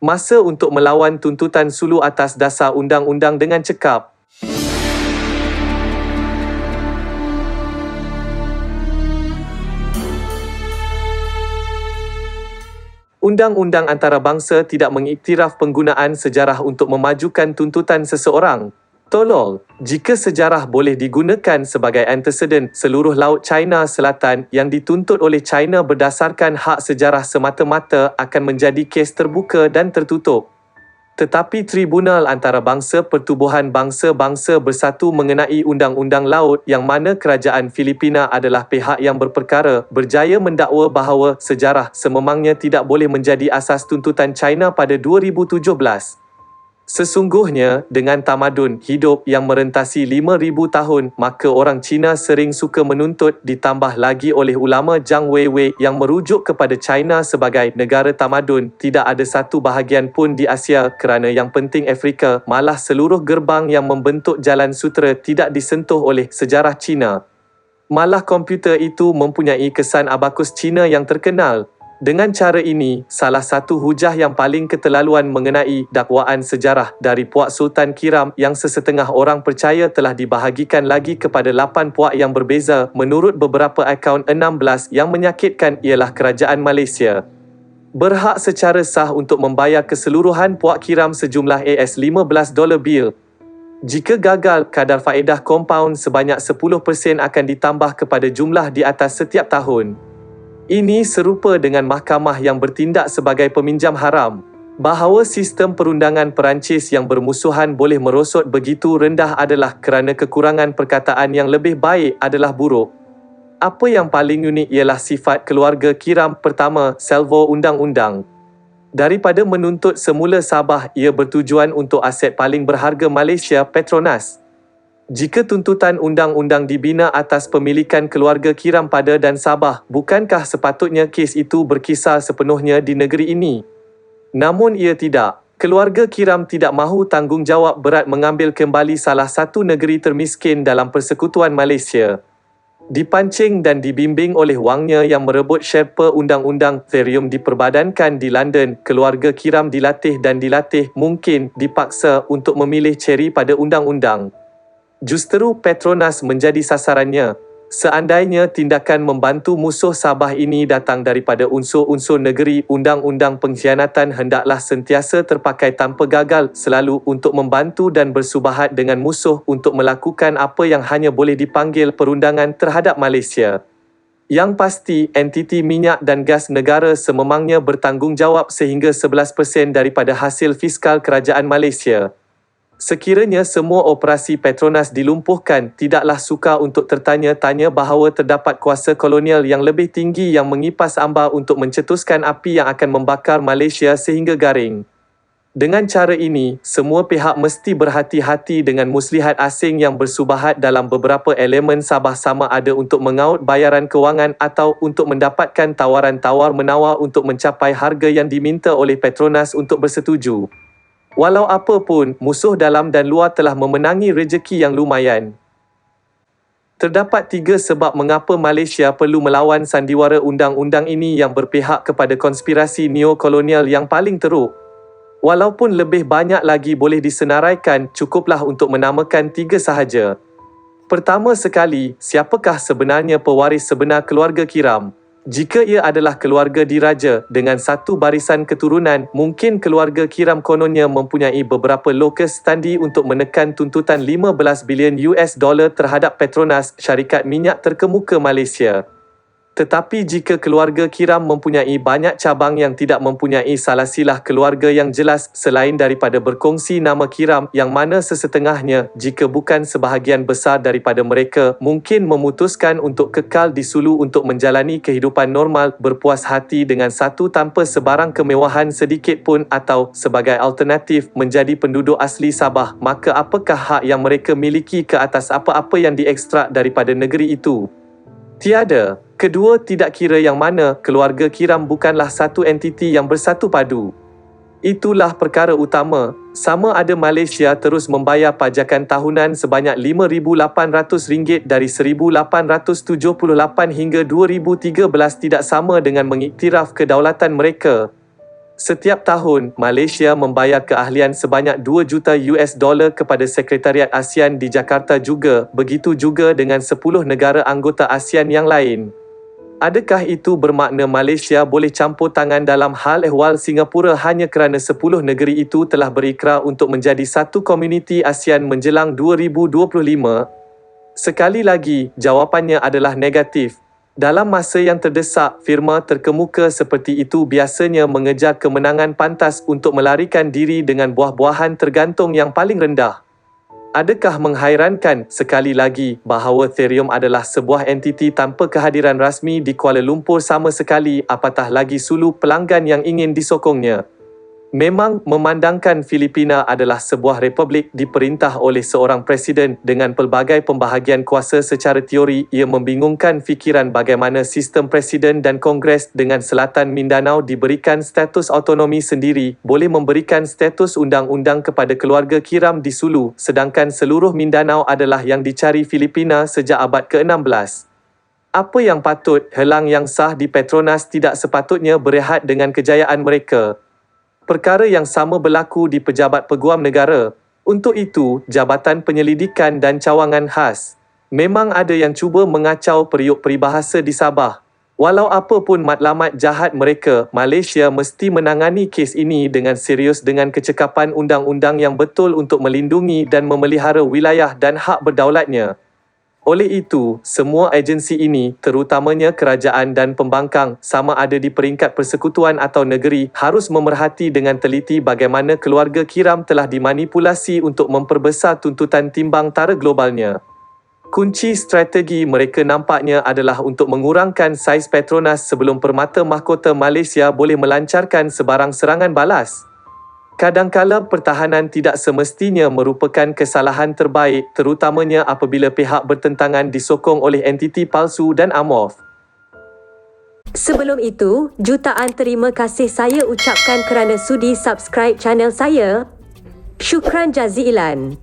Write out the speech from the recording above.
Masa untuk melawan tuntutan Sulu atas dasar undang-undang dengan cekap. Undang-undang antarabangsa tidak mengiktiraf penggunaan sejarah untuk memajukan tuntutan seseorang. Tolol, jika sejarah boleh digunakan sebagai anteseden seluruh Laut China Selatan yang dituntut oleh China berdasarkan hak sejarah semata-mata akan menjadi kes terbuka dan tertutup. Tetapi Tribunal Antarabangsa Pertubuhan Bangsa-Bangsa Bersatu mengenai Undang-Undang Laut yang mana kerajaan Filipina adalah pihak yang berperkara berjaya mendakwa bahawa sejarah sememangnya tidak boleh menjadi asas tuntutan China pada 2017. Sesungguhnya, dengan tamadun hidup yang merentasi 5,000 tahun, maka orang Cina sering suka menuntut ditambah lagi oleh ulama Zhang Weiwei yang merujuk kepada China sebagai negara tamadun. Tidak ada satu bahagian pun di Asia kerana yang penting Afrika, malah seluruh gerbang yang membentuk jalan sutera tidak disentuh oleh sejarah Cina. Malah komputer itu mempunyai kesan abakus Cina yang terkenal. Dengan cara ini, salah satu hujah yang paling keterlaluan mengenai dakwaan sejarah dari Puak Sultan Kiram yang sesetengah orang percaya telah dibahagikan lagi kepada 8 puak yang berbeza menurut beberapa akaun 16 yang menyakitkan ialah kerajaan Malaysia berhak secara sah untuk membayar keseluruhan Puak Kiram sejumlah $15 bil. Jika gagal, kadar faedah kompaun sebanyak 10% akan ditambah kepada jumlah di atas setiap tahun. Ini serupa dengan mahkamah yang bertindak sebagai peminjam haram. Bahawa sistem perundangan Perancis yang bermusuhan boleh merosot begitu rendah adalah kerana kekurangan perkataan yang lebih baik adalah buruk. Apa yang paling unik ialah sifat keluarga Kiram pertama, salvo undang-undang. Daripada menuntut semula Sabah, ia bertujuan untuk aset paling berharga Malaysia, Petronas. Jika tuntutan undang-undang dibina atas pemilikan keluarga Kiram pada dan Sabah, bukankah sepatutnya kes itu berkisar sepenuhnya di negeri ini? Namun ia tidak. Keluarga Kiram tidak mahu tanggungjawab berat mengambil kembali salah satu negeri termiskin dalam persekutuan Malaysia. Dipancing dan dibimbing oleh wangnya yang merebut Sherpa undang-undang Therium diperbadankan di London, keluarga Kiram dilatih mungkin dipaksa untuk memilih ceri pada undang-undang. Justeru Petronas menjadi sasarannya. Seandainya tindakan membantu musuh Sabah ini datang daripada unsur-unsur negeri, undang-undang pengkhianatan hendaklah sentiasa terpakai tanpa gagal selalu untuk membantu dan bersubahat dengan musuh untuk melakukan apa yang hanya boleh dipanggil perundangan terhadap Malaysia. Yang pasti, entiti minyak dan gas negara sememangnya bertanggungjawab sehingga 11% daripada hasil fiskal kerajaan Malaysia. Sekiranya semua operasi Petronas dilumpuhkan, tidaklah sukar untuk tertanya-tanya bahawa terdapat kuasa kolonial yang lebih tinggi yang mengipas ambar untuk mencetuskan api yang akan membakar Malaysia sehingga garing. Dengan cara ini, semua pihak mesti berhati-hati dengan muslihat asing yang bersubahat dalam beberapa elemen Sabah sama ada untuk mengaut bayaran kewangan atau untuk mendapatkan tawaran tawar-menawar untuk mencapai harga yang diminta oleh Petronas untuk bersetuju. Walau apa pun, musuh dalam dan luar telah memenangi rejeki yang lumayan. Terdapat 3 sebab mengapa Malaysia perlu melawan sandiwara undang-undang ini yang berpihak kepada konspirasi neokolonial yang paling teruk. Walaupun lebih banyak lagi boleh disenaraikan, cukuplah untuk menamakan 3 sahaja. Pertama sekali, siapakah sebenarnya pewaris sebenar keluarga Kiram? Jika ia adalah keluarga diraja dengan satu barisan keturunan, mungkin keluarga Kiram kononnya mempunyai beberapa locus standi untuk menekan tuntutan $15 bilion terhadap Petronas, syarikat minyak terkemuka Malaysia. Tetapi jika keluarga Kiram mempunyai banyak cabang yang tidak mempunyai salasilah keluarga yang jelas selain daripada berkongsi nama Kiram yang mana sesetengahnya, jika bukan sebahagian besar daripada mereka, mungkin memutuskan untuk kekal di Sulu untuk menjalani kehidupan normal, berpuas hati dengan satu tanpa sebarang kemewahan sedikit pun atau, sebagai alternatif, menjadi penduduk asli Sabah, maka apakah hak yang mereka miliki ke atas apa-apa yang diekstrak daripada negeri itu? Tiada. Kedua, tidak kira yang mana, keluarga Kiram bukanlah satu entiti yang bersatu padu. Itulah perkara utama. Sama ada Malaysia terus membayar pajakan tahunan sebanyak RM5,800 dari 1878 hingga 2013 tidak sama dengan mengiktiraf kedaulatan mereka. Setiap tahun, Malaysia membayar keahlian sebanyak 2 juta US dollar kepada Sekretariat ASEAN di Jakarta juga, begitu juga dengan 10 negara anggota ASEAN yang lain. Adakah itu bermakna Malaysia boleh campur tangan dalam hal ehwal Singapura hanya kerana 10 negeri itu telah berikrar untuk menjadi satu komuniti ASEAN menjelang 2025? Sekali lagi, jawapannya adalah negatif. Dalam masa yang terdesak, firma terkemuka seperti itu biasanya mengejar kemenangan pantas untuk melarikan diri dengan buah-buahan tergantung yang paling rendah. Adakah menghairankan, sekali lagi, bahawa Ethereum adalah sebuah entiti tanpa kehadiran rasmi di Kuala Lumpur sama sekali, apatah lagi sulu pelanggan yang ingin disokongnya? Memang memandangkan Filipina adalah sebuah republik diperintah oleh seorang presiden dengan pelbagai pembahagian kuasa secara teori, ia membingungkan fikiran bagaimana sistem presiden dan kongres dengan Selatan Mindanao diberikan status autonomi sendiri, boleh memberikan status undang-undang kepada keluarga Kiram di Sulu, sedangkan seluruh Mindanao adalah yang dicari Filipina sejak abad ke-16. Apa yang patut, helang yang sah di Petronas tidak sepatutnya berehat dengan kejayaan mereka. Perkara yang sama berlaku di Pejabat Peguam Negara. Untuk itu, Jabatan Penyelidikan dan Cawangan Khas. Memang ada yang cuba mengacau periuk peribahasa di Sabah. Walau apa pun matlamat jahat mereka, Malaysia mesti menangani kes ini dengan serius dengan kecekapan undang-undang yang betul untuk melindungi dan memelihara wilayah dan hak berdaulatnya. Oleh itu, semua agensi ini, terutamanya kerajaan dan pembangkang, sama ada di peringkat persekutuan atau negeri, harus memerhati dengan teliti bagaimana keluarga Kiram telah dimanipulasi untuk memperbesar tuntutan timbang tara globalnya. Kunci strategi mereka nampaknya adalah untuk mengurangkan saiz Petronas sebelum Permata Mahkota Malaysia boleh melancarkan sebarang serangan balas. Kadangkala pertahanan tidak semestinya merupakan kesalahan terbaik, terutamanya apabila pihak bertentangan disokong oleh entiti palsu dan amorf. Sebelum itu, jutaan terima kasih saya ucapkan kerana sudi subscribe channel saya. Syukran jazilan.